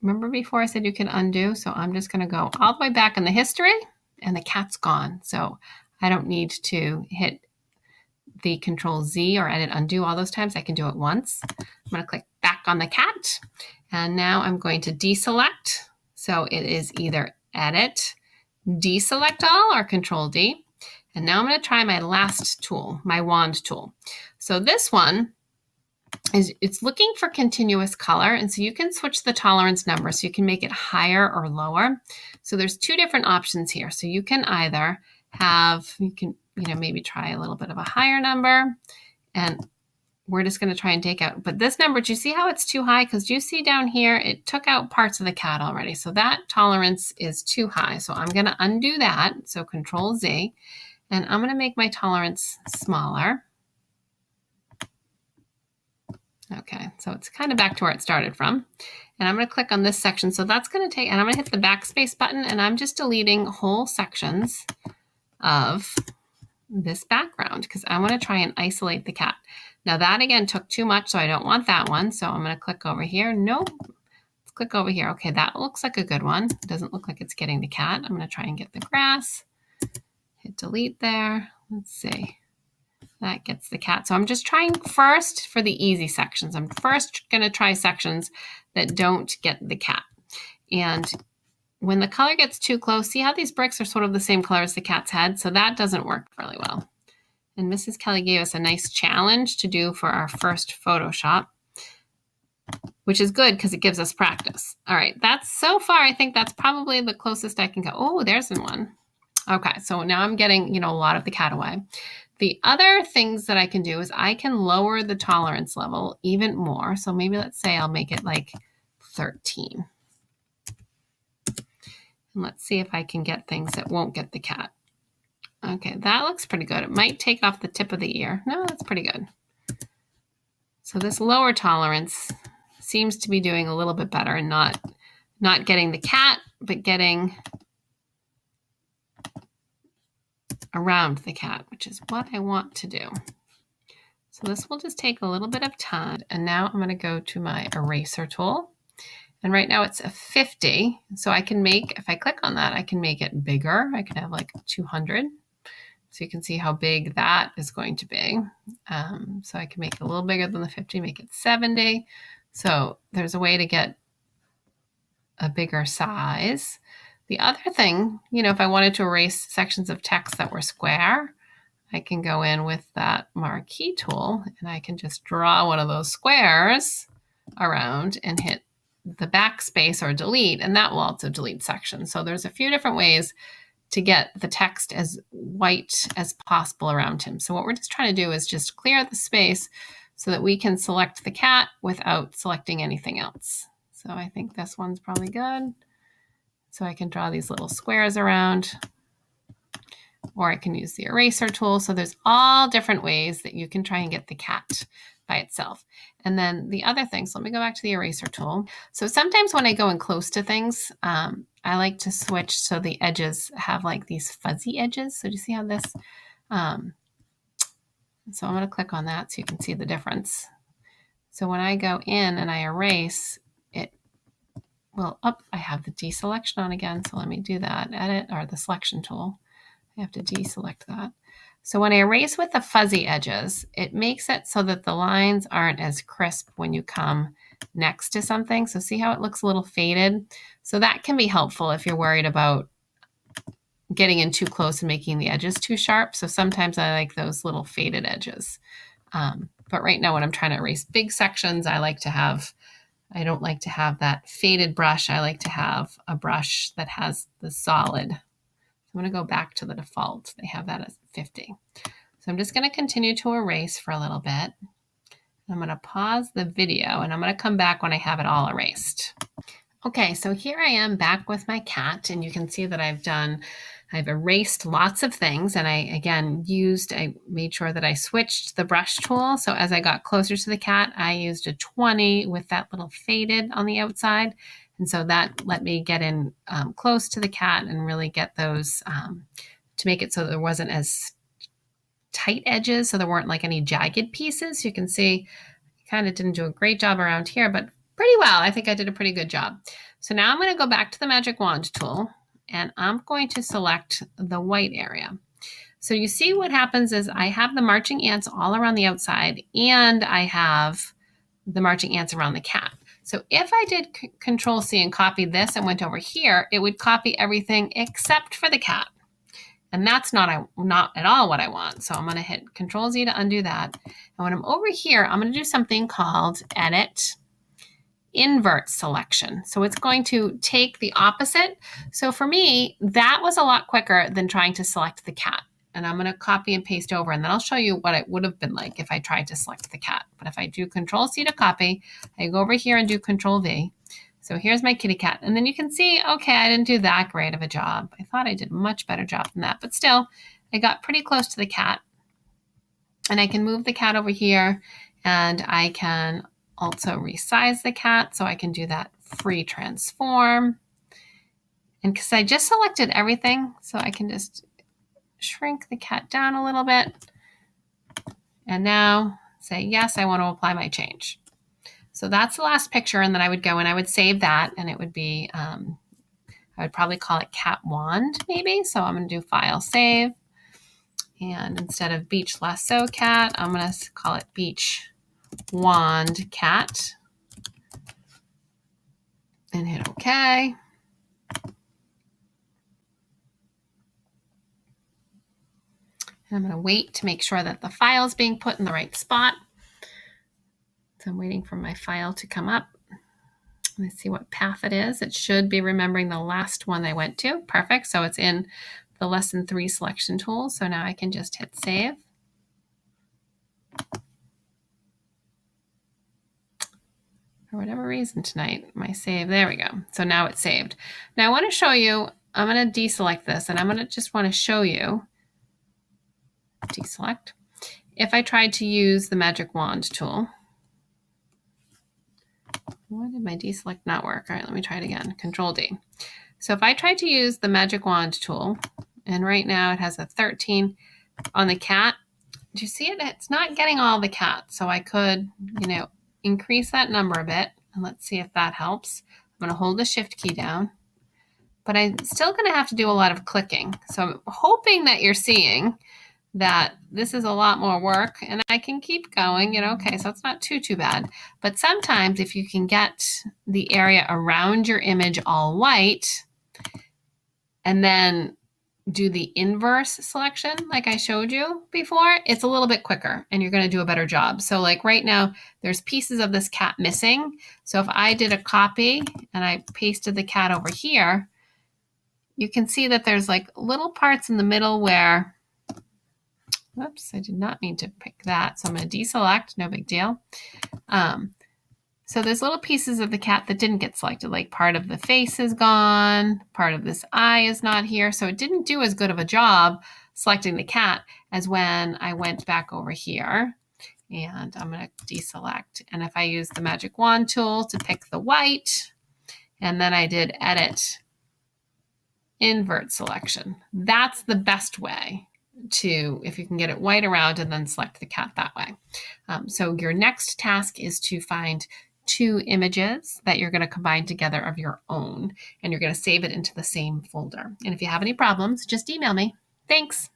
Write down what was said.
Remember before I said you can undo? So I'm just going to go all the way back in the history and the cat's gone. So I don't need to hit the Control Z or edit undo all those times. I can do it once. I'm going to click back on the cat. And now I'm going to deselect. So it is either edit, deselect all, or Control D. And now I'm going to try my last tool, my wand tool. So this one is, it's looking for continuous color. And so you can switch the tolerance number so you can make it higher or lower. So there's two different options here. So you can either have, you can, maybe try a little bit of a higher number, and we're just going to try and take out, but this number, do you see how it's too high? Because you see down here, it took out parts of the cat already. So that tolerance is too high. So I'm going to undo that. So Control Z, and I'm going to make my tolerance smaller. Okay, so it's kind of back to where it started from. And I'm going to click on this section. So that's going to take, and I'm going to hit the backspace button, and I'm just deleting whole sections of this background because I want to try and isolate the cat. Now that again took too much, so I don't want that one. So I'm going to click over here. Nope. Let's click over here. Okay, that looks like a good one. It doesn't look like it's getting the cat. I'm going to try and get the grass. Hit delete there. Let's see. That gets the cat. So I'm just trying first for the easy sections. I'm first going to try sections that don't get the cat. And when the color gets too close, see how these bricks are sort of the same color as the cat's head? So that doesn't work really well. And Mrs. Kelly gave us a nice challenge to do for our first Photoshop, which is good because it gives us practice. All right, that's so far, I think that's probably the closest I can go. Oh, there's one. Okay, so now I'm getting, a lot of the cat away. The other things that I can do is I can lower the tolerance level even more. So maybe let's say I'll make it like 13. And let's see if I can get things that won't get the cat. Okay, that looks pretty good. It might take off the tip of the ear. No, that's pretty good. So this lower tolerance seems to be doing a little bit better and not getting the cat, but getting around the cat, which is what I want to do. So this will just take a little bit of time. And now I'm going to go to my eraser tool. And right now it's a 50. So I can make, if I click on that, I can make it bigger. I can have like 200. So you can see how big that is going to be. So I can make it a little bigger than the 50, make it 70. So there's a way to get a bigger size. The other thing, if I wanted to erase sections of text that were square, I can go in with that marquee tool and I can just draw one of those squares around and hit the backspace or delete, and that will also delete sections. So there's a few different ways to get the text as white as possible around him. So what we're just trying to do is just clear the space so that we can select the cat without selecting anything else. So I think this one's probably good. So I can draw these little squares around, or I can use the eraser tool. So there's all different ways that you can try and get the cat by itself. And then the other thing, so let me go back to the eraser tool. So sometimes when I go in close to things, I like to switch so the edges have like these fuzzy edges. So do you see how this, so I'm going to click on that so you can see the difference. So when I go in and I erase it, well, I have the deselection on again. So let me do that, edit, or the selection tool. I have to deselect that. So when I erase with the fuzzy edges, it makes it so that the lines aren't as crisp when you come next to something. So see how it looks a little faded? So that can be helpful if you're worried about getting in too close and making the edges too sharp. So sometimes I like those little faded edges. But right now when I'm trying to erase big sections, I don't like to have that faded brush. I like to have a brush that has the solid. I'm going to go back to the default. They have that as 50. So I'm just going to continue to erase for a little bit. I'm going to pause the video and I'm going to come back when I have it all erased. Okay, so here I am back with my cat, and you can see that I've erased lots of things, and I made sure that I switched the brush tool. So as I got closer to the cat, I used a 20 with that little faded on the outside. And so that let me get in close to the cat and really get those to make it so there wasn't as tight edges, so there weren't like any jagged pieces. You can see I kind of didn't do a great job around here, but pretty well. I think I did a pretty good job. So now I'm going to go back to the magic wand tool and I'm going to select the white area. So you see what happens is I have the marching ants all around the outside and I have the marching ants around the cat. So if I did Control C and copy this and went over here, it would copy everything except for the cat. And that's not at all what I want. So I'm going to hit Control Z to undo that. And when I'm over here, I'm going to do something called Edit Invert Selection. So it's going to take the opposite. So for me, that was a lot quicker than trying to select the cat. And I'm going to copy and paste over, and then I'll show you what it would have been like if I tried to select the cat. But if I do Control C to copy, I go over here and do Control V. So here's my kitty cat. And then you can see, okay, I didn't do that great of a job. I thought I did a much better job than that, but still, I got pretty close to the cat. And I can move the cat over here, and I can also resize the cat. So I can do that free transform. And because I just selected everything, so I can just shrink the cat down a little bit. And now say, yes, I want to apply my change. So that's the last picture, and then I would go and I would save that, and it would be, I would probably call it cat wand maybe. So I'm going to do file save. And instead of beach lasso cat, I'm going to call it beach wand cat. And hit OK. And I'm going to wait to make sure that the file is being put in the right spot. So I'm waiting for my file to come up. Let's see what path it is. It should be remembering the last one I went to. Perfect. So it's in the lesson 3 selection tool. So now I can just hit save. For whatever reason tonight, my save, there we go. So now it's saved. Now I want to show you, I'm going to deselect this, and I'm going to just want to show you, deselect, if I tried to use the magic wand tool. Why did my deselect not work? All right, let me try it again. Control D. So if I tried to use the magic wand tool, and right now it has a 13 on the cat, do you see it? It's not getting all the cat. So I could, increase that number a bit, and let's see if that helps. I'm going to hold the shift key down, but I'm still going to have to do a lot of clicking. So I'm hoping that you're seeing that this is a lot more work, and I can keep going, okay, so it's not too bad. But sometimes if you can get the area around your image all white and then do the inverse selection like I showed you before, it's a little bit quicker and you're going to do a better job. So like right now, there's pieces of this cat missing. So if I did a copy and I pasted the cat over here, you can see that there's like little parts in the middle where, whoops, I did not mean to pick that. So I'm going to deselect, no big deal. So there's little pieces of the cat that didn't get selected, like part of the face is gone, part of this eye is not here. So it didn't do as good of a job selecting the cat as when I went back over here. And I'm going to deselect. And if I use the magic wand tool to pick the white, and then I did edit invert selection, that's the best way to, if you can get it white around and then select the cat that way. So your next task is to find 2 images that you're going to combine together of your own, and you're going to save it into the same folder. And if you have any problems, just email me. Thanks.